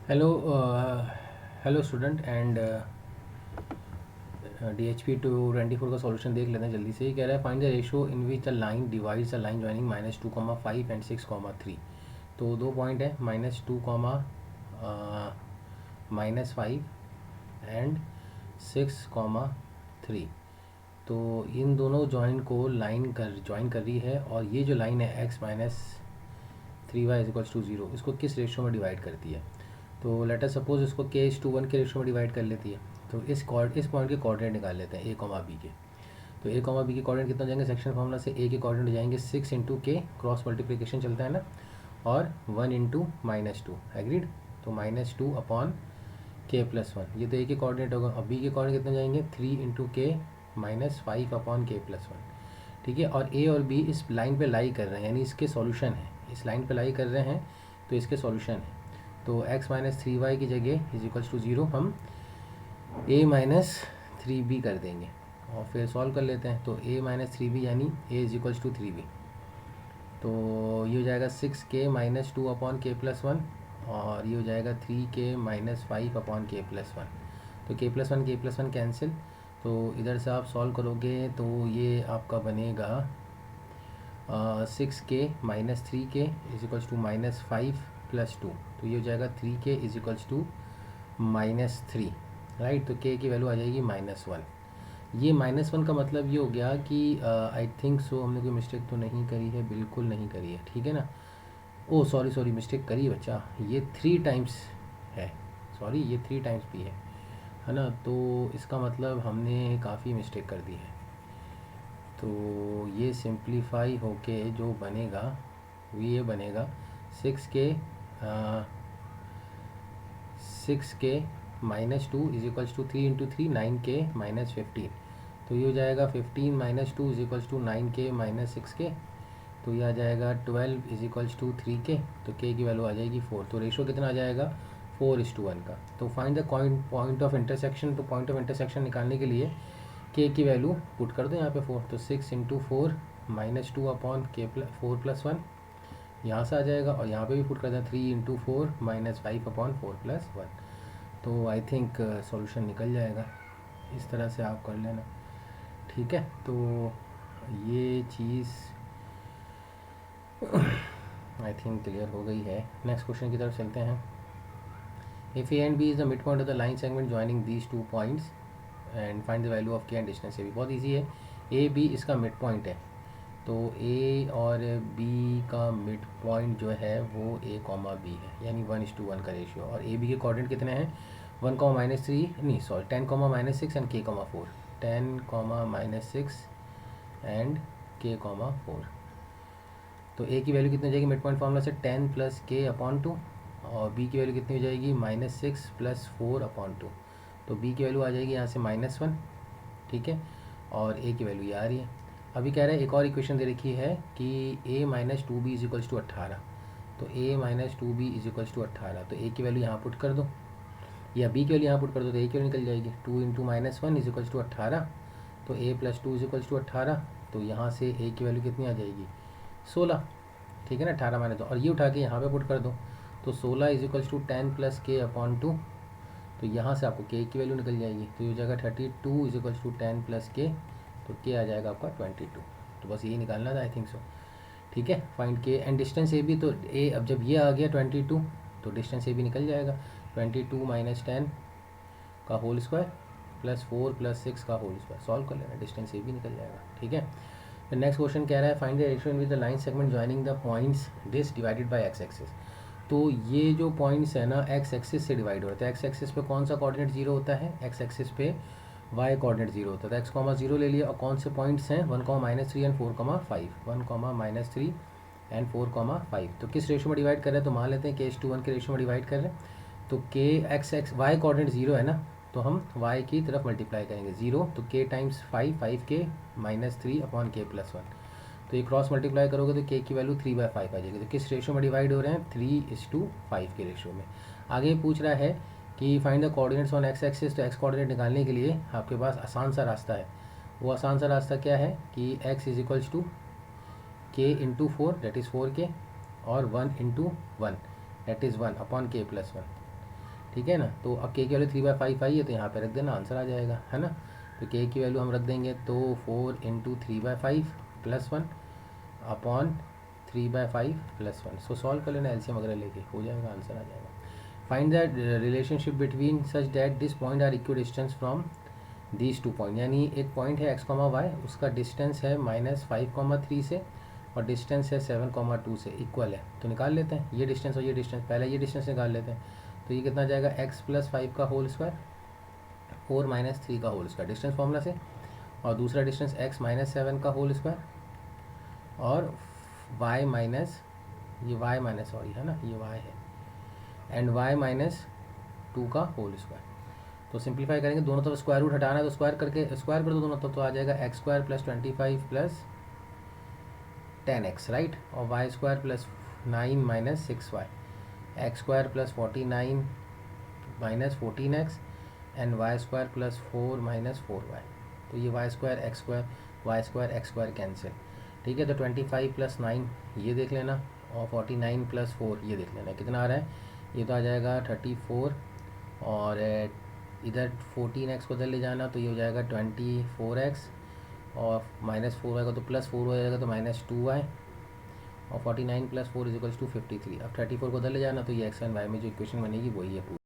Hello hello student and DHP 224 का solution देख लेते हैं जल्दी से। ही कह रहा है find the ratio in which the line divides the line joining -2,5 and 6,3। तो दो पॉइंट है -2, -5 एंड 6,3। तो इन दोनों जॉइंट को लाइन ज्वाइन कर रही है और ये जो लाइन है x-3y = 0 इसको किस रेशो में डिवाइड करती है। तो लेट अस सपोज इसको k:1 के रेशो में डिवाइड कर लेती है। तो इस पॉइंट के कोऑर्डिनेट निकाल लेते हैं a, b के। तो a, b के कोऑर्डिनेट कितना हो जाएंगे, सेक्शन फॉर्मूला से a के कोऑर्डिनेट हो जाएंगे 6 × k, क्रॉस मल्टीप्लिकेशन चलता है ना, और 1 × -2 एग्रीड। तो -2 अपॉन k+1 ये तो a के कोऑर्डिनेट होगा। और b के कोऑर्डिनेट कितने जाएंगे 3 × k -5 अपॉन k+1। ठीक है, और a और b इस लाइन पे लाई कर रहे हैं, यानी इसके सॉल्यूशन है। इस लाइन पे लाई कर रहे हैं तो इसके सॉल्यूशन है। तो x-3y की जगह =0 हम a-3b कर देंगे और फिर सॉल्व कर लेते हैं। तो a-3b यानी a = 3b। तो ये हो जाएगा 6k - 2 अपॉन k+1 और ये हो जाएगा 3k - 5 अपॉन k+1। तो k+1 कैंसिल। तो इधर से आप सॉल्व करोगे तो ये आपका बनेगा 6k - 3k = -5 + 2। तो ये हो जाएगा 3k = -3 राइट। तो k की वैल्यू आ जाएगी -1। ये -1 का मतलब ये हो गया कि आई थिंक सो हमने कोई मिस्टेक तो नहीं करी है, बिल्कुल नहीं करी है, ठीक है ना। ओ सॉरी मिस्टेक करी है बच्चा, ये 3 टाइम्स है, सॉरी ये 3 टाइम्स भी है ना। तो इसका मतलब हमने काफ़ी मिस्टेक कर दी है। तो ये सिंप्लीफाई होके जो बनेगा वो ये बनेगा 6k -2 = 3 × 3 9k - 15। तो ये हो जाएगा 15 - 2 = 9k - 6k। तो ये आ जाएगा 12 = 3k। तो k की वैल्यू आ जाएगी 4। तो रेशो कितना आ जाएगा 4:1 का। तो find the point of intersection. तो पॉइंट ऑफ इंटरसेक्शन निकालने के लिए k की वैल्यू पुट कर दो यहाँ पे 4। तो 6 × 4 -2 अपॉन k4+1 यहाँ से आ जाएगा, और यहाँ पे भी पुट कर दें 3 × 4 -5 अपॉन 4+1। तो आई थिंक सॉल्यूशन निकल जाएगा। इस तरह से आप कर लेना, ठीक है। तो ये चीज़ आई थिंक क्लियर हो गई है। नेक्स्ट क्वेश्चन की तरफ चलते हैं। If A and B is the mid point of the line segment joining these 2 points and find the value of K and distance A B. बहुत ईजी है, A B इसका मिड पॉइंट है। तो ए और बी का mid point जो है वो a, b है, यानी 1:1 का रेशियो। और ए बी के कोऑर्डिनेट कितने हैं 1, -3 नहीं sorry 10, -6 and k, 4 10, -6 and k, 4। तो a की वैल्यू कितनी हो जाएगी मिड पॉइंट फार्मूला से 10 + k/2 और b की वैल्यू कितनी हो जाएगी -6 + 4/2। तो b की वैल्यू आ जाएगी यहाँ से -1, ठीक है, और a की वैल्यू ये आ रही है। अभी कह रहा है एक और इक्वेशन दे रखी है कि a - 2b = 18। तो a - 2b = 18। तो a की वैल्यू यहाँ पुट कर दो या b की वैल्यू यहाँ पुट कर दो, तो a की वैल्यू निकल जाएगी 2 × -1 = 18। तो a + 2 = 18। तो यहाँ से a की वैल्यू कितनी आ जाएगी 16, ठीक है ना। 18 - 2 और ये उठा के यहाँ पे पुट कर दो। तो 16 = 10 + k/2। तो यहाँ से आपको k की वैल्यू निकल जाएगी। तो ये हो जाएगा 32 = 10 + k। तो k आ जाएगा आपका 22। तो बस यही निकालना था आई थिंक सो, ठीक है। Find k and distance A B. तो a अब जब ये आ गया 22 तो डिस्टेंस ए बी निकल जाएगा 22 - 10 का होल स्क्वायर +4 + 6 का होल स्क्वायर। सॉल्व कर लेना, डिस्टेंस ए बी निकल जाएगा, ठीक है। नेक्स्ट क्वेश्चन कह रहा है find the ratio with the line segment joining the points this divided by x axis. तो ये जो पॉइंट्स है ना एक्स एक्सिस से डिवाइड होता है। एक्स एक्सिस पे कौन सा कोऑर्डिनेट 0 होता है, एक्स एक्सिस पे y कोऑर्डिनेट 0 होता है। तो x, 0 ले लिया। और कौन से पॉइंट्स हैं 1, -3 एंड 4, 5 1, -3 एंड 4, 5। तो किस रेशो में डिवाइड कर रहे हैं, तो मान लेते हैं k:1 के रेशो में डिवाइड कर रहे हैं। तो k y कोऑर्डिनेट 0 है ना, तो हम y की तरफ मल्टीप्लाई करेंगे 0। तो k × 5 5k -3 अपॉन k+1। तो ये क्रॉस मल्टीप्लाई करोगे तो k की वैल्यू 3/5 आ जाएगी। तो किस रेशो में डिवाइड हो रहे हैं 3:5 के रेशो में। आगे पूछ रहा है कि find the coordinates on x axis. तो एक्स कोऑर्डिनेट निकालने के लिए आपके पास आसान सा रास्ता है। वो आसान सा रास्ता क्या है कि x = k × 4 that is 4k और 1 × 1 दैट इज़ 1 अपॉन k+1। ठीक है ना। तो अब के की वैल्यू 3/5 आई है तो यहाँ पे रख देना, आंसर आ जाएगा, है ना। तो के की वैल्यू हम रख देंगे तो 4 इंटू 3/5 प्लस 1 अपॉन 3/5 प्लस 1। सो सॉल्व कर लेना एलसीएम वगैरह लेके, हो जाएगा, आंसर आ जाएगा। Find the relationship between such that this point are equal distance from these 2 point, यानी एक पॉइंट है x, y, उसका डिस्टेंस है -5,3 से और डिस्टेंस है 7,2 से, इक्वल है। तो निकाल लेते हैं ये डिस्टेंस और ये डिस्टेंस, पहले ये डिस्टेंस निकाल लेते हैं। तो ये कितना जाएगा, x + 5 का होल स्क्वायर और -3 का होल स्क्वायर डिस्टेंस फॉर्मूला से, और दूसरा डिस्टेंस x - 7 का होल स्क्वायर और y माइनस, ये y माइनस, सॉरी है ना, ये y है, एंड y - 2 का होल स्क्वायर। तो सिंप्लीफाई करेंगे, दोनों तरफ स्क्वायर रूट हटाना है तो स्क्वायर कर दो दोनों तरफ, तो आ जाएगा x² + 25 + 10x, राइट, और y² + 9 - 6y, x² + 49 - 14x and y² + 4 - 4y। तो ये y² x² y² x² cancel, ठीक है। तो 25 + 9 ये देख लेना और 49 + 4 ये देख लेना, कितना आ रहा है, ये तो आ जाएगा 34, और इधर 14x को इधर ले जाना तो ये हो जाएगा 24x, और -4y का तो +4 हो जाएगा तो -2y, और 49 + 4 = 53। अब 34 को उधर ले जाना तो ये x एंड y में जो इक्वेशन बनेगी वही है पूरी।